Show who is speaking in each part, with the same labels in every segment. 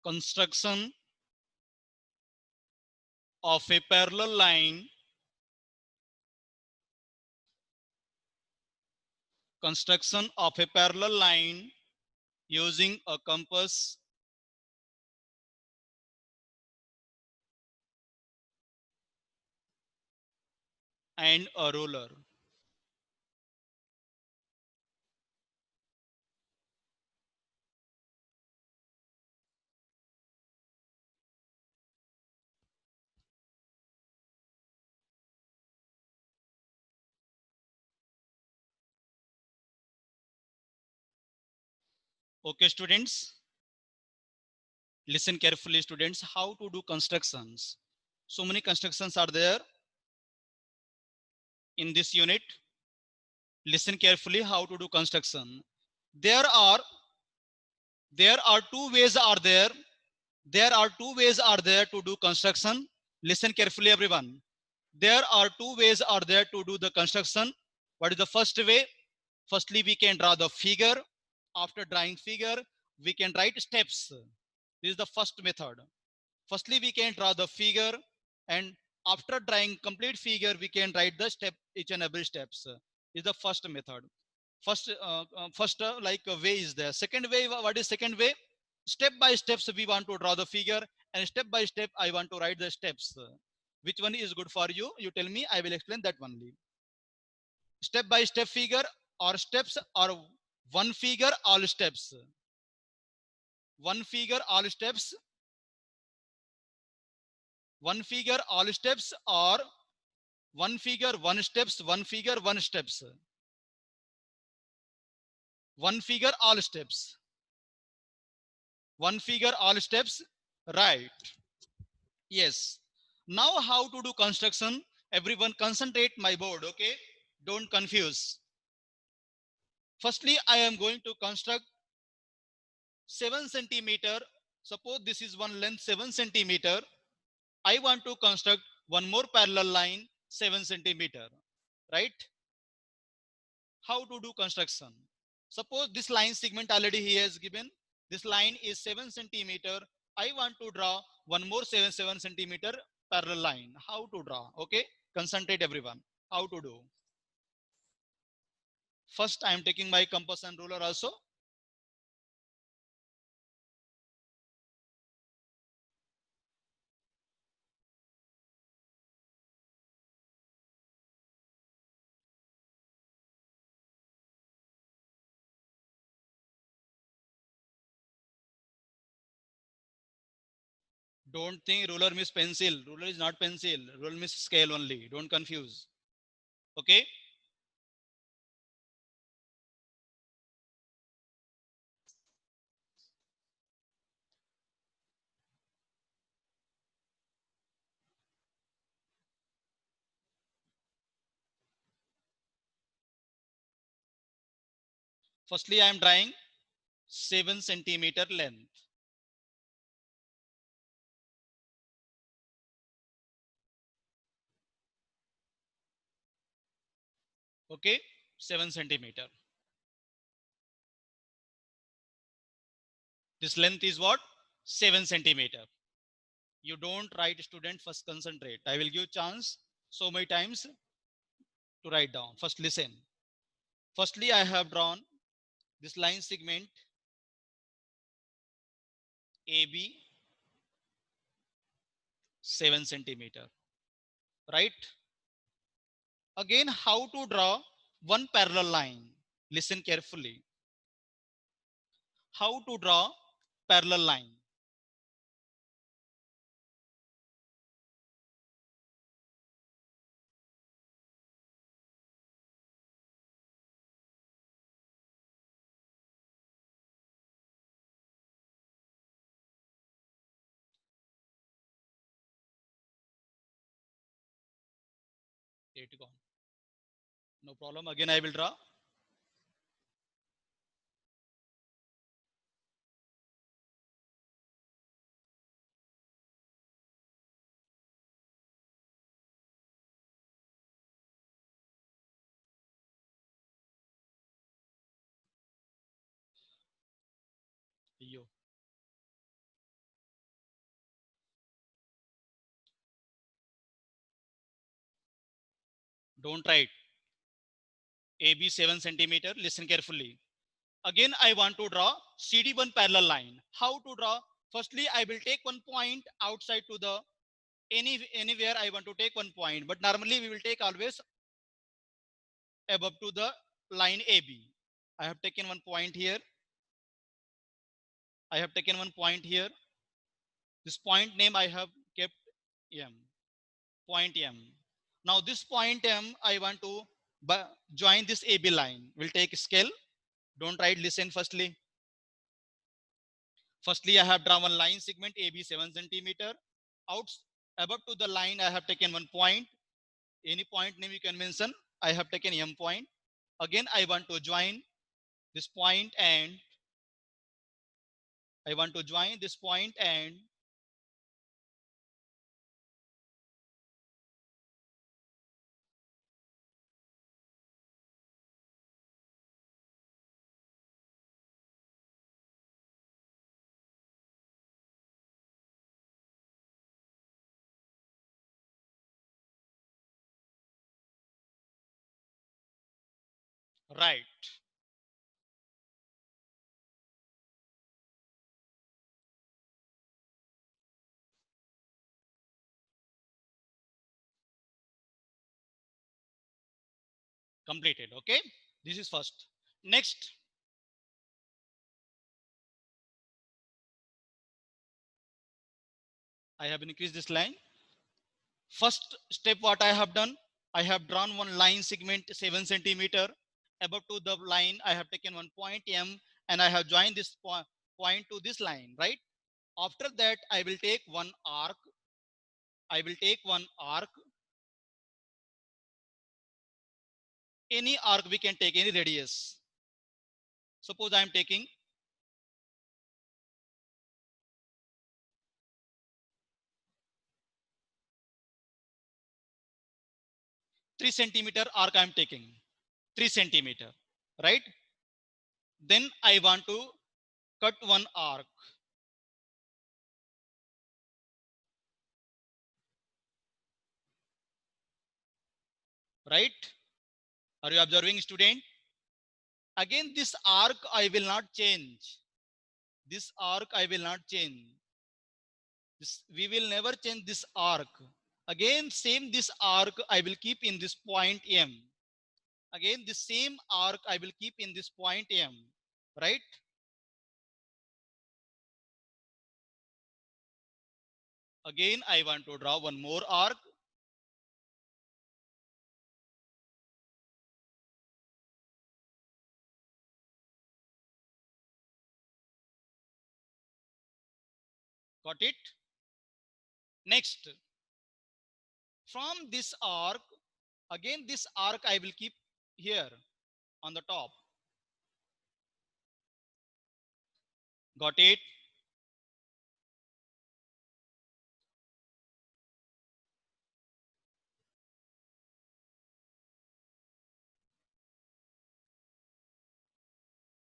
Speaker 1: construction of a parallel line, construction of a parallel line using a compass and a ruler. Okay, students, listen carefully, students, how to do constructions. So many constructions are there in this unit. Listen carefully how to do construction. There are two ways are there. There are two ways are there to do construction. Listen carefully, everyone. There are two ways are there to do the construction. What is the first way? Firstly, we can draw the figure. After drawing figure, we can write steps. This is the first method. Firstly, we can draw the figure, and after drawing complete figure, we can write the step, each and every steps. Is the first method. First way is there. Second way, what is second way? Step by steps we want to draw the figure, and step by step I want to write the steps. Which one is good for you? You tell me. I will explain that only. Step by step figure or steps, or one figure all steps. One figure all steps. One figure all steps, or one figure one steps. One figure one steps. One figure all steps. One figure all steps. Right. Yes. Now how to do construction? Everyone concentrate my board, okay? Don't confuse. Firstly, I am going to construct 7 centimeter. Suppose this is one length 7 centimeter. I want to construct one more parallel line 7 centimeter, right? How to do construction? Suppose this line segment already he has given. This line is 7 centimeter. I want to draw one more 7 centimeter parallel line. How to draw? Okay, concentrate everyone. How to do? First, I am taking my compass and ruler also. Don't think ruler means pencil. Ruler is not pencil. Ruler means scale only. Don't confuse. Okay. Firstly, I am drawing 7 centimeter length. Okay, 7 centimeter. This length is what? 7 centimeter. You don't write, student, first concentrate. I will give chance so many times to write down. First listen. Firstly, I have drawn this line segment AB 7 centimeter, right? Again, how to draw one parallel line? Listen carefully. How to draw parallel line? It gone. No problem. Again, I will draw. Yo. Don't write. AB 7 centimeter. Listen carefully. Again, I want to draw CD1 parallel line. How to draw? Firstly, I will take one point outside to the anywhere I want to take one point, but normally we will take always above to the line AB. I have taken one point here. I have taken one point here. This point name I have kept M. Point M. Now this point M, I want to join this AB line. We'll take scale. Don't write, listen firstly. Firstly, I have drawn one line segment AB 7 centimeter. Out above to the line, I have taken one point. Any point name you can mention. I have taken M point. Again, I want to join this point and I want to join this point and right. Completed. Okay. This is first. Next, I have increased this line. First step, what I have done, I have drawn one line segment 7 centimeter. Above to the line, I have taken one point M and I have joined this point to this line, right? After that, I will take one arc. I will take one arc. Any arc we can take, any radius. Suppose I am taking 3 centimeter arc I am taking. 3 centimeter, right? Then I want to cut one arc. Right? Are you observing, student? Again, this arc I will not change. This arc I will not change. We will never change this arc. Again, same this arc I will keep in this point M. Again, the same arc I will keep in this point M. Right? Again, I want to draw one more arc. Got it? Next, from this arc, again this arc I will keep here on the top. Got it?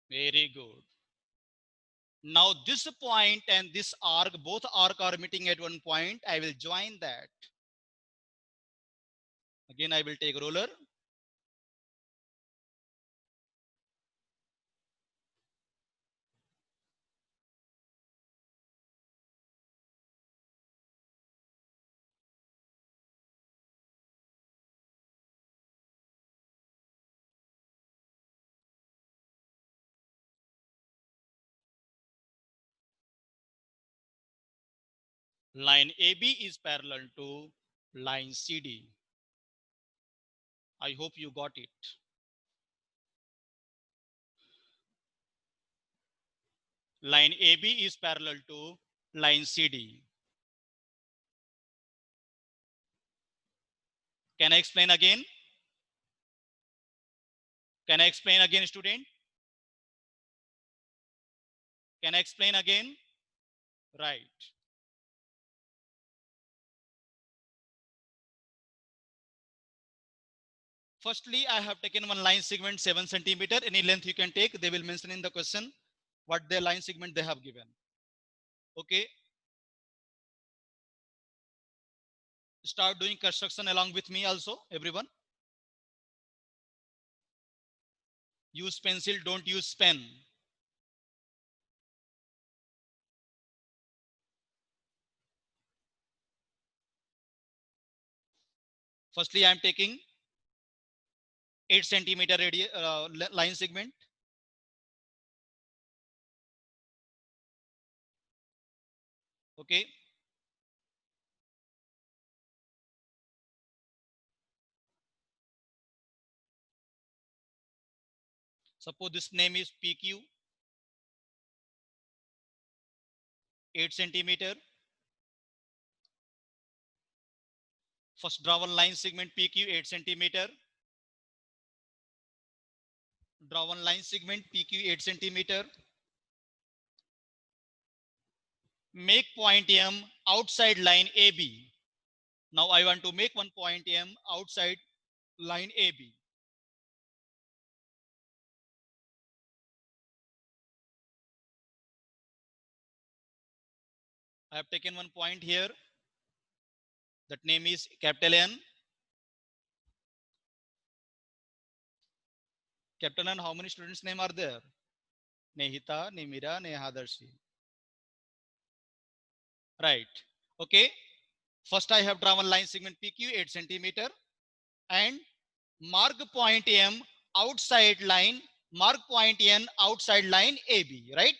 Speaker 1: Very good. Now this point and this arc, both arc are meeting at one point. I will join that. Again, I will take ruler. Line AB is parallel to line CD. I hope you got it. Line AB is parallel to line CD. Can I explain again? Can I explain again, student? Can I explain again? Right. Firstly, I have taken one line segment 7 centimeter. Any length you can take. They will mention in the question what the line segment they have given. Okay. Start doing construction along with me also, everyone. Use pencil, don't use pen. Firstly, I am taking 8 centimeter line segment. Okay. Suppose this name is PQ, 8 centimeter. First draw one line segment PQ, 8 centimeter. Draw one line segment PQ, 8 centimeter. Make point M outside line AB. Now I want to make one point M outside line AB. I have taken one point here. That name is capital N. Capital N, how many students' name are there? Nehita, Nimira, Nehadarshi. Right. Okay. First I have drawn one line segment PQ, 8 centimeter, and mark point M outside line, mark point N outside line AB, right?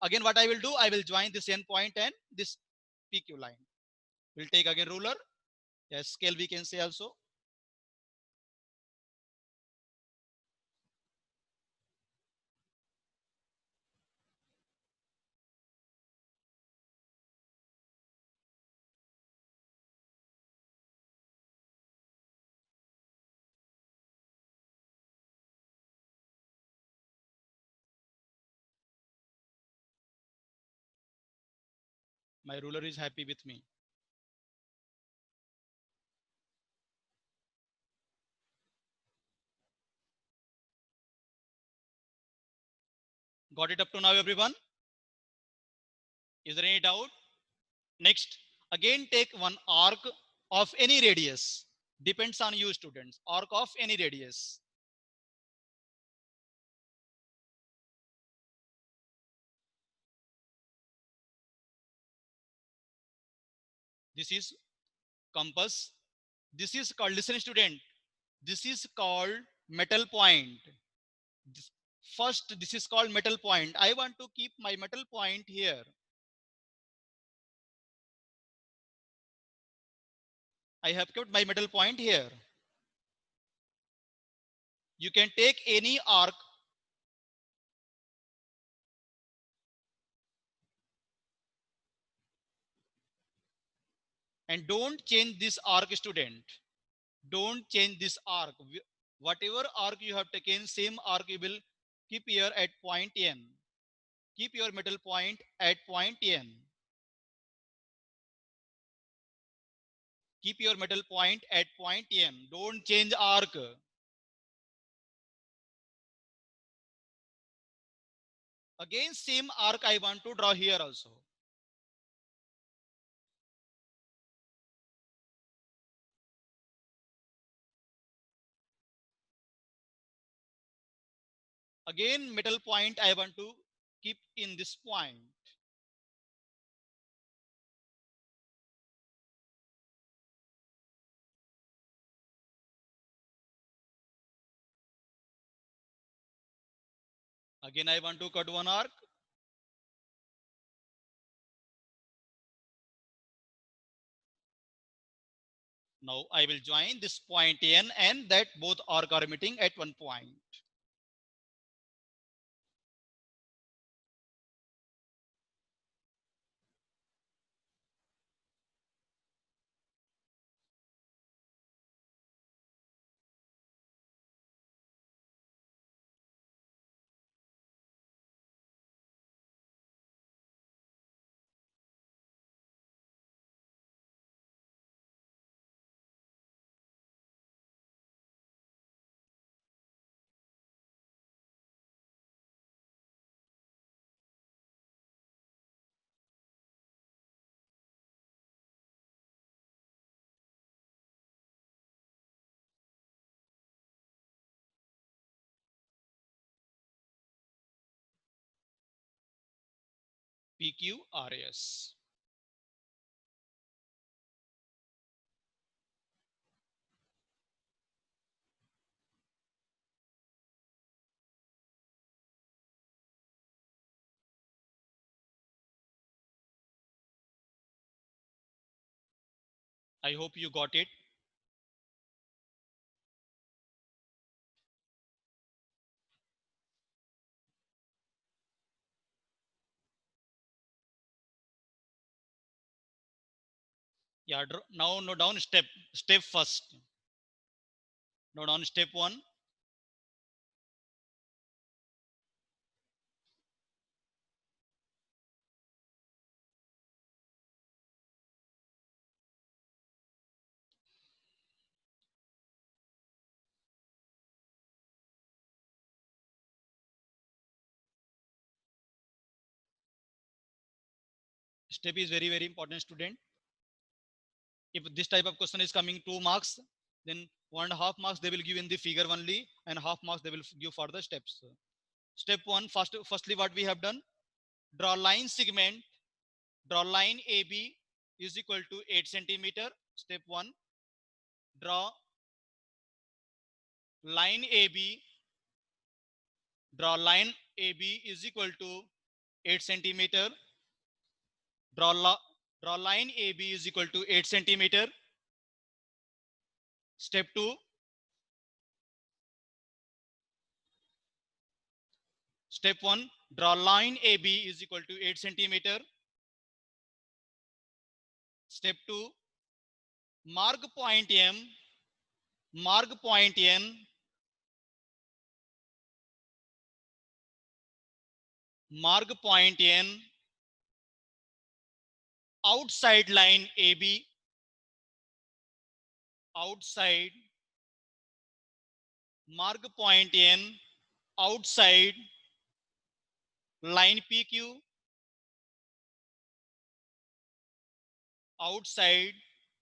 Speaker 1: Again, what I will do, I will join this N point and this PQ line. We'll take again ruler. Yes, scale we can say also. My ruler is happy with me. Got it up to now, everyone? Is there any doubt? Next, again take one arc of any radius. Depends on you students. Arc of any radius. This is compass. This is called, listen student, this is called metal point. This, first, this is called metal point. I want to keep my metal point here. I have kept my metal point here. You can take any arc and don't change this arc student. Don't change this arc. Whatever arc you have taken, same arc you will keep here at point N. Keep your metal point at point N. Keep your metal point at point N. Don't change arc. Again, same arc I want to draw here also. Again, metal point I want to keep in this point. Again, I want to cut one arc. Now I will join this point N and that both arc are meeting at one point. PQRS. I hope you got it. Yeah, now note down step first. Note down step 1. Step is very important, student. If this type of question is coming 2 marks, then 1.5 marks they will give in the figure only, and half marks they will give for the steps. Step 1, firstly what we have done, draw line segment, draw line AB is equal to 8 centimeter. Step 1, draw line AB, draw line AB is equal to 8 centimeter. Draw, draw line AB is equal to 8 centimeter. Step 2, step 1, draw line AB is equal to 8 centimeter. Step 2, mark point M, mark point N, mark point N, outside line AB, outside, mark point N, outside line PQ, outside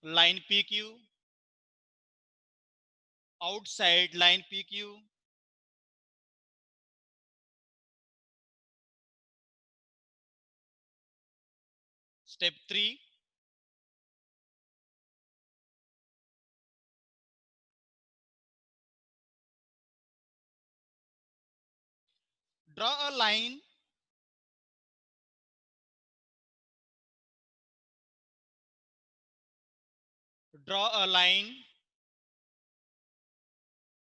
Speaker 1: line PQ, outside line PQ. Step 3, draw a line, draw a line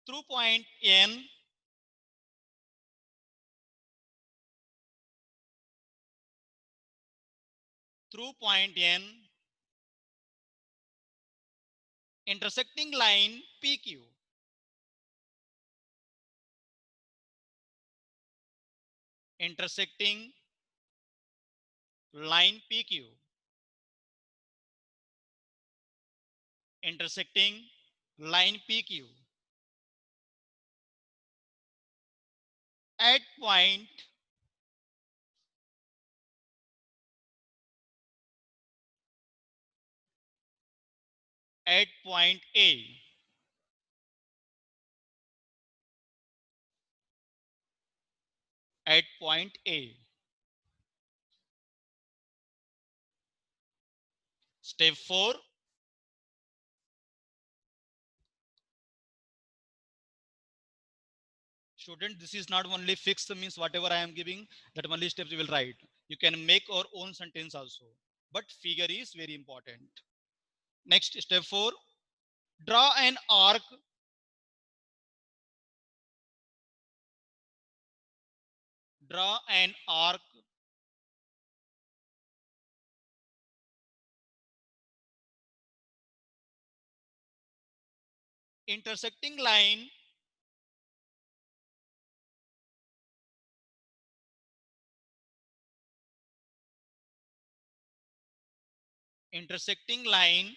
Speaker 1: through point N, through point N, intersecting line PQ, intersecting line PQ, intersecting line PQ. At point at point A, at point A. Step 4, student, this is not only fixed, means whatever I am giving, that only steps you will write. You can make our own sentence also, but figure is very important. Next, step 4, draw an arc, draw an arc intersecting line intersecting line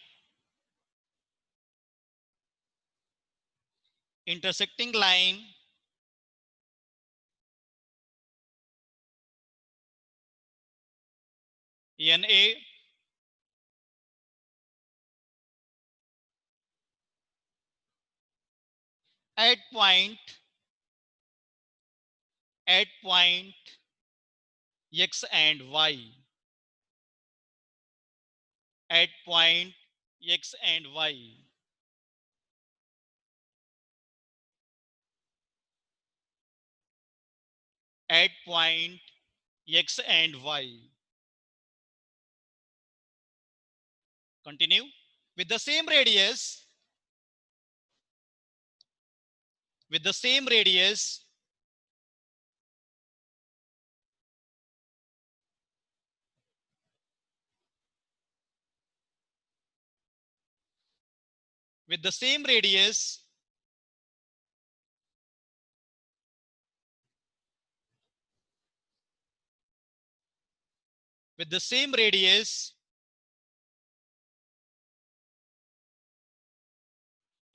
Speaker 1: intersecting line NA at point X and Y. at point X and Y. At point X and Y. Continue. With the same radius, with the same radius, with the same radius, with the same radius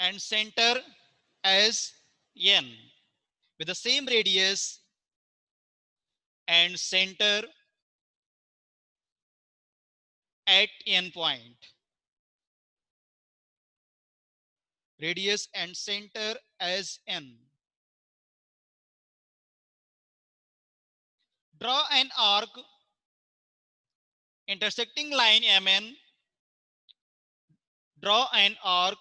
Speaker 1: and center as N, with the same radius and center at N point. Radius and center as N. Draw an arc intersecting line MN. Draw an arc.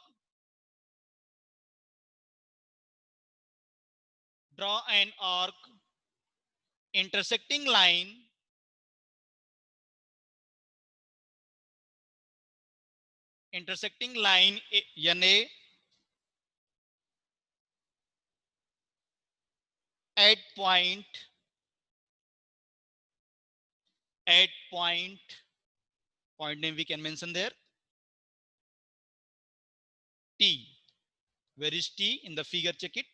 Speaker 1: Draw an arc intersecting line NA at point at point point name we can mention there T. Where is T in the figure? Check it.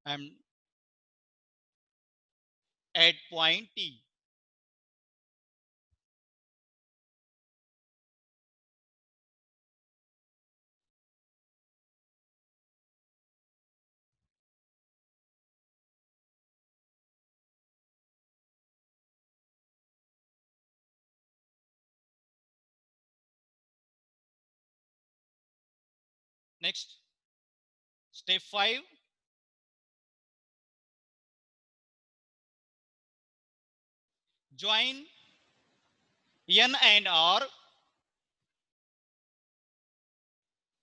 Speaker 1: I'm at point T. Next, step 5. Join N and R.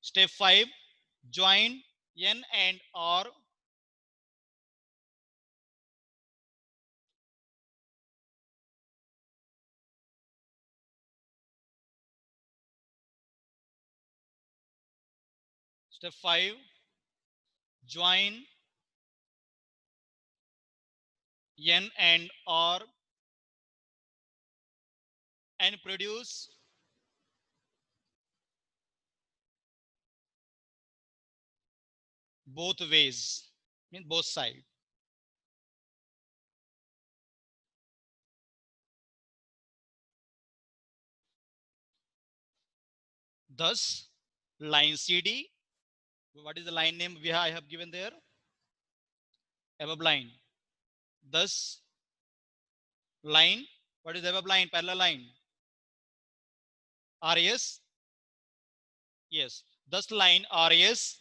Speaker 1: Step 5. Join N and R. Step 5. Join N and R and produce both ways, means both sides. Thus, line CD, what is the line name I have given there? Above line. Thus, line, what is above line? Parallel line. RS. Yes. Thus, line RS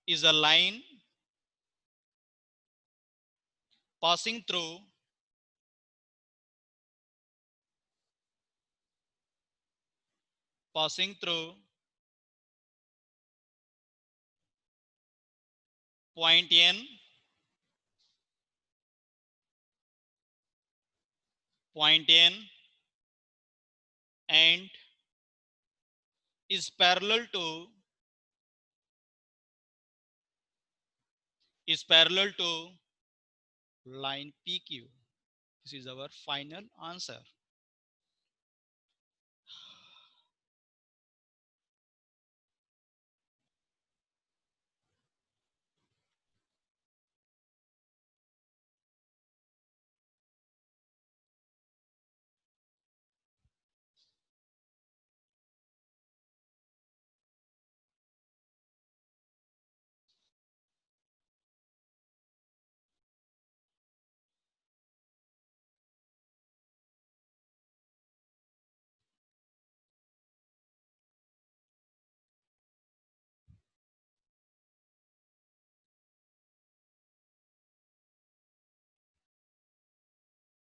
Speaker 1: is a line passing through point N, point N, and is parallel to line PQ. This is our final answer.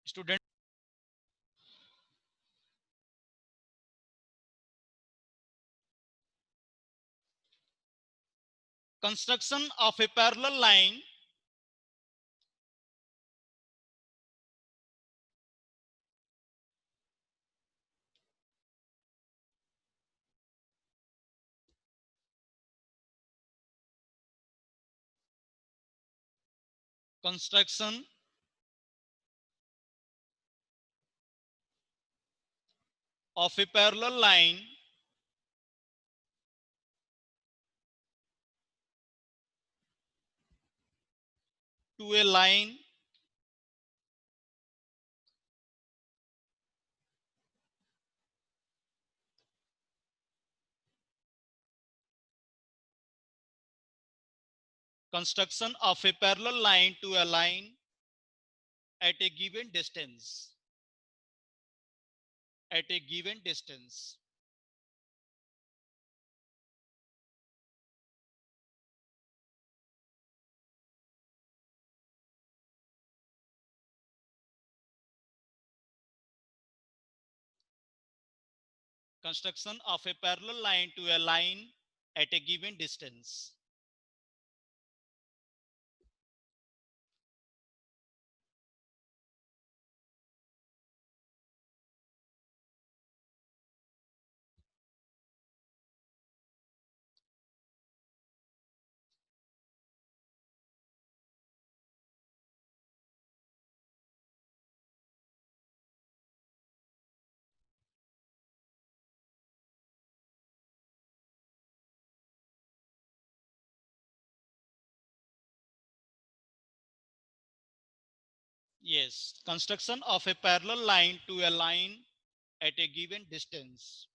Speaker 1: Student, construction of a parallel line construction of a parallel line to a line construction of a parallel line to a line at a given distance, at a given distance. Construction of a parallel line to a line at a given distance. Yes, construction of a parallel line to a line at a given distance.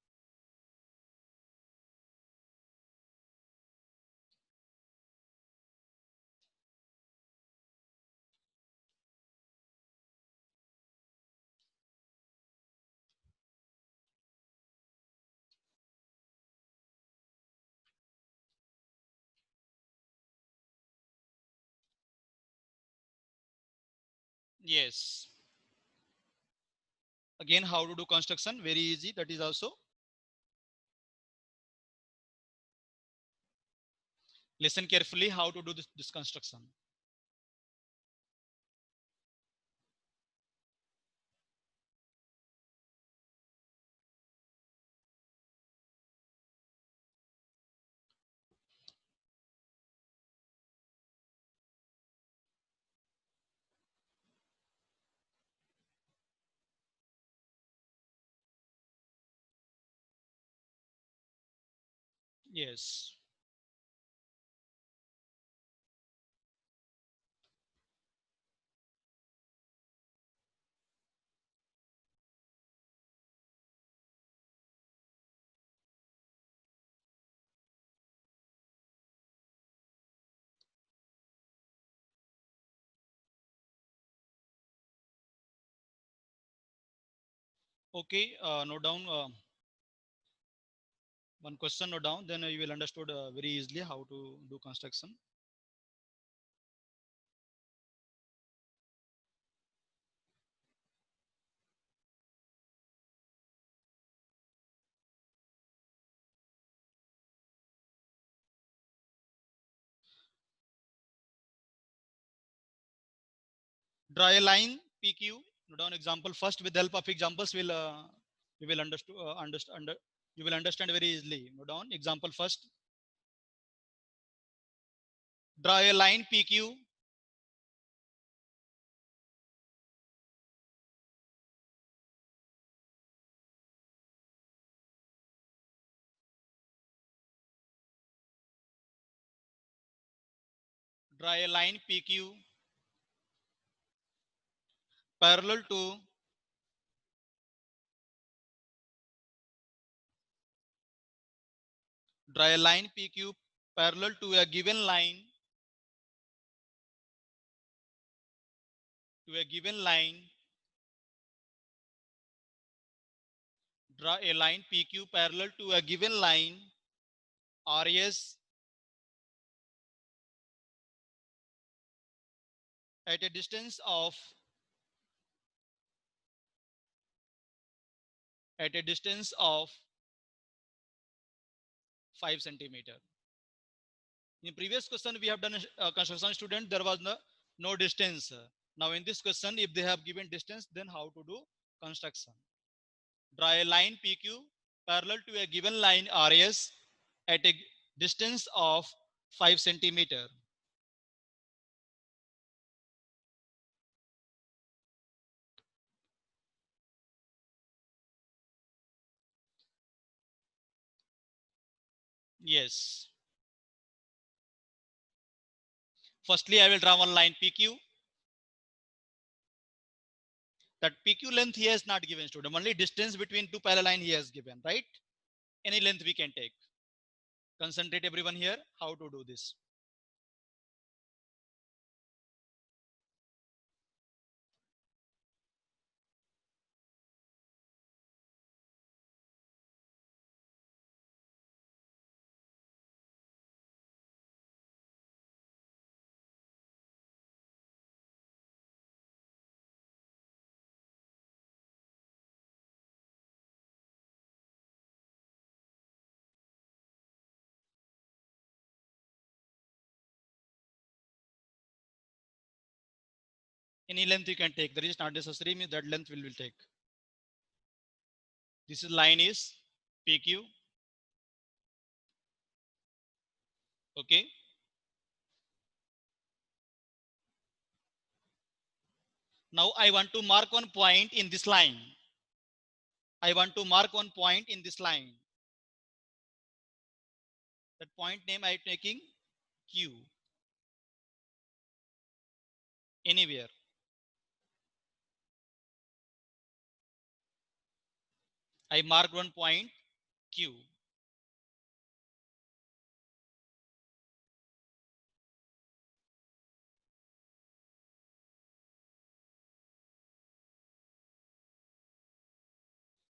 Speaker 1: Yes. Again, how to do construction? Very easy. That is also. Listen carefully how to do this construction. Yes. Okay. Note down one question. Note down. Then you will understood very easily how to do construction. Draw a line PQ. Note down example first. With the help of examples, will you will understand. You will understand very easily. Note down example first. Draw a line PQ. Draw a line PQ parallel to draw a line PQ parallel to a given line to a given line. Draw a line PQ parallel to a given line RS at a distance of at a distance of 5 centimeter. In previous question, we have done a construction student, there was no distance. Now in this question, if they have given distance, then how to do construction? Draw a line PQ parallel to a given line RS at a distance of 5 centimeter. Yes. Firstly, I will draw one line PQ. That PQ length he has not given, student. Only distance between two parallel line he has given, right? Any length we can take. Concentrate everyone here, how to do this. Any length you can take. There is not necessary means that length will take. This is line is PQ. Okay. Now I want to mark one point in this line. I want to mark one point in this line. That point name I am taking Q. Anywhere. I marked one point Q.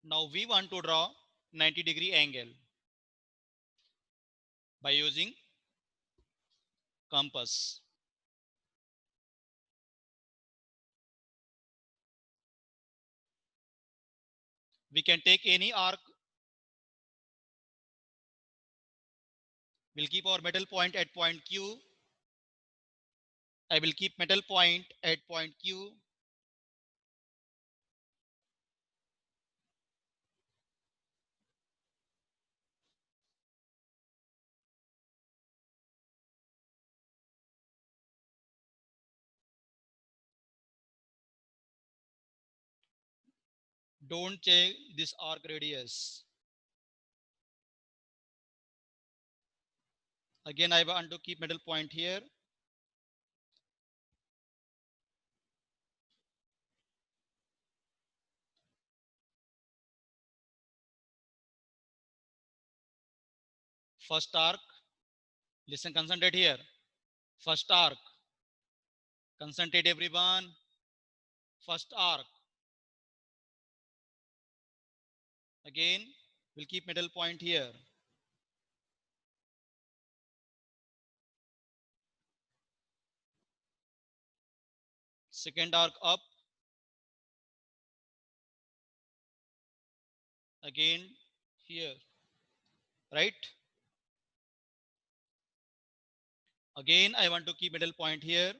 Speaker 1: Now we want to draw 90-degree angle by using compass. We can take any arc. We'll keep our metal point at point Q. I will keep metal point at point Q. Don't check this arc radius. Again, I want to keep metal point here. First arc. Listen, concentrate here. First arc. Concentrate everyone. First arc. Again, we'll keep middle point here. Second arc up. Again here. Right? Again, I want to keep middle point here.